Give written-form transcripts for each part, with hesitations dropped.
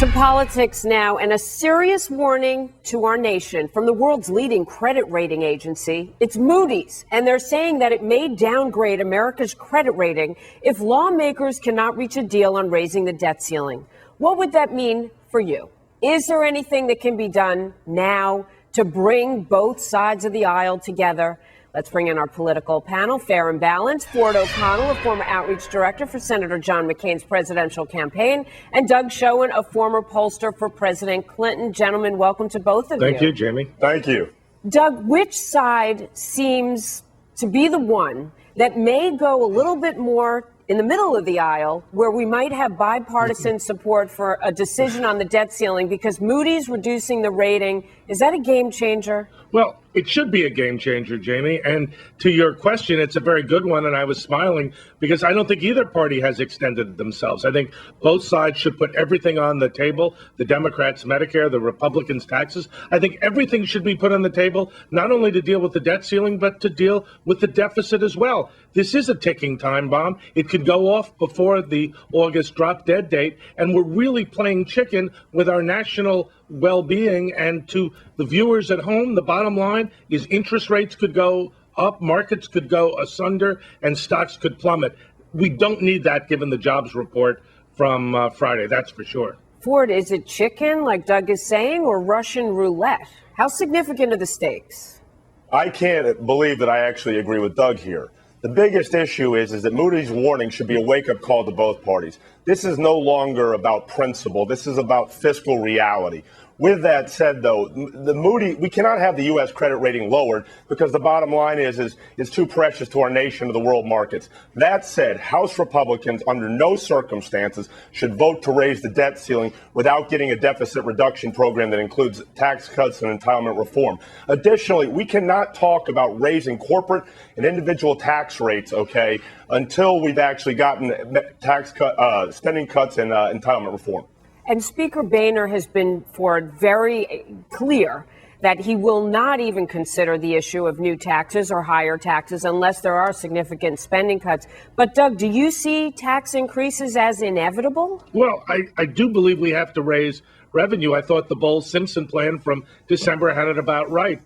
To politics now, and a serious warning to our nation from the world's leading credit rating agency. It's Moody's, and they're saying that it may downgrade America's credit rating if lawmakers cannot reach a deal on raising the debt ceiling. What would that mean for you? Is there anything that can be done now to bring both sides of the aisle together? Let's bring in our political panel, fair and balanced. Ford O'Connell, a former outreach director for Senator John McCain's presidential campaign, and Doug Schoen, a former pollster for President Clinton. Gentlemen, welcome to both of you. Thank you, Jamie. Thank you. Doug, which side seems to be the one that may go a little bit more in the middle of the aisle, where we might have bipartisan support for a decision on the debt ceiling, because Moody's reducing the rating? Is that a game changer? Well, it should be a game changer, Jamie. And to your question, it's a very good one. And I was smiling because I don't think either party has extended themselves. I think both sides should put everything on the table. The Democrats, Medicare, the Republicans, taxes. I think everything should be put on the table, not only to deal with the debt ceiling, but to deal with the deficit as well. This is a ticking time bomb. It could go off before the August drop dead date. And we're really playing chicken with our national well-being. And to the viewers at home, the bottom line is interest rates could go up, markets could go asunder, and stocks could plummet. We don't need that given the jobs report from Friday, that's for sure. Ford, is it chicken, like Doug is saying, or Russian roulette? How significant are the stakes? I can't believe that I actually agree with Doug here. The biggest issue is that Moody's warning should be a wake-up call to both parties. This is no longer about principle. This is about fiscal reality. With that said, though, we cannot have the U.S. credit rating lowered because the bottom line is too precious to our nation or the world markets. That said, House Republicans under no circumstances should vote to raise the debt ceiling without getting a deficit reduction program that includes tax cuts and entitlement reform. Additionally, we cannot talk about raising corporate and individual tax rates, okay, until we've actually gotten spending cuts and entitlement reform. And Speaker Boehner has been, Ford, very clear that he will not even consider the issue of new taxes or higher taxes unless there are significant spending cuts. But, Doug, do you see tax increases as inevitable? Well, I do believe we have to raise revenue. I thought the Bowles-Simpson plan from December had it about right.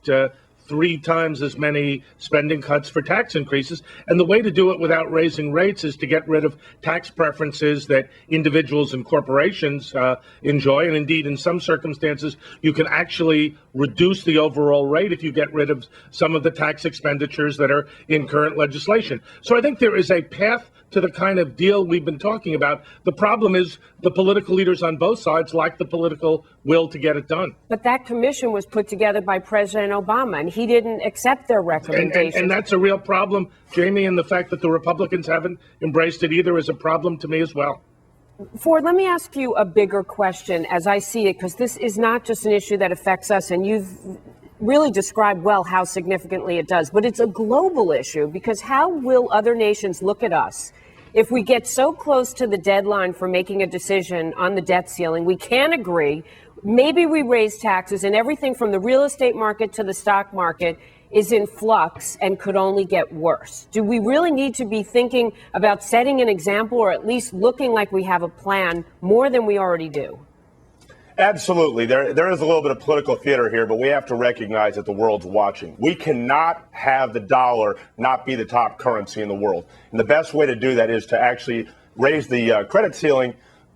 3 times as many spending cuts for tax increases. And the way to do it without raising rates is to get rid of tax preferences that individuals and corporations enjoy. And indeed, in some circumstances, you can actually reduce the overall rate if you get rid of some of the tax expenditures that are in current legislation. So I think there is a path to the kind of deal we've been talking about. The problem is the political leaders on both sides lack the political will to get it done. But that commission was put together by President Obama, and he didn't accept their recommendations. And that's a real problem, Jamie, and the fact that the Republicans haven't embraced it either is a problem to me as well. Ford, let me ask you a bigger question as I see it, because this is not just an issue that affects us, and you've really described well how significantly it does, but it's a global issue, because how will other nations look at us if we get so close to the deadline for making a decision on the debt ceiling? We can't agree. Maybe we raise taxes, and everything from the real estate market to the stock market is in flux and could only get worse. Do we really need to be thinking about setting an example, or at least looking like we have a plan more than we already do? Absolutely. There is a little bit of political theater here, but we have to recognize that the world's watching. We cannot have the dollar not be the top currency in the world. And the best way to do that is to actually raise the credit ceiling,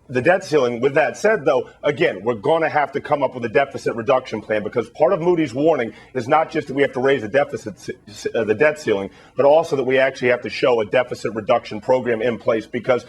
the debt ceiling. With that said, though, again, we're going to have to come up with a deficit reduction plan, because part of Moody's warning is not just that we have to raise the debt ceiling, but also that we actually have to show a deficit reduction program in place, because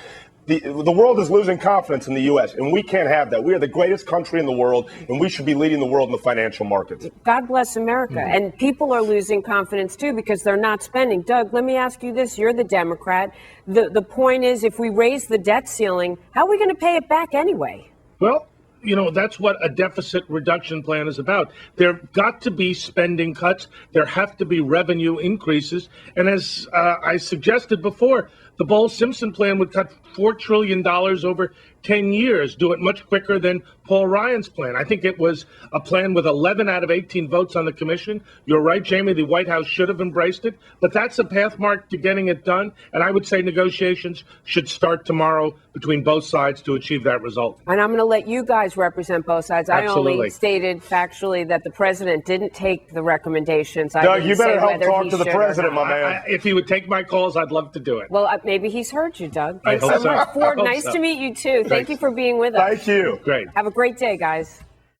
the world is losing confidence in the U.S., and we can't have that. We are the greatest country in the world, and we should be leading the world in the financial markets. God bless America. Mm-hmm. And people are losing confidence, too, because they're not spending. Doug, let me ask you this. You're the Democrat. The point is, if we raise the debt ceiling, how are we going to pay it back anyway? Well, you know, that's what a deficit reduction plan is about. There have got to be spending cuts. There have to be revenue increases. And as I suggested before, the Bowles-Simpson plan would cut $4 trillion over 10 years, do it much quicker than Paul Ryan's plan. I think it was a plan with 11 out of 18 votes on the commission. You're right, Jamie, the White House should have embraced it, but that's a path mark to getting it done. And I would say negotiations should start tomorrow between both sides to achieve that result. And I'm going to let you guys always represent both sides. I Absolutely. only stated factually that the president didn't take the recommendations. Doug, you better help talk to the president, my man. If he would take my calls, I'd love to do it. Well, maybe he's heard you, Doug. I Thanks hope so so. much. Ford, I hope nice so. to meet you, too. Thank Thanks. you for being with us. Thank you. Great. Have a great day, guys.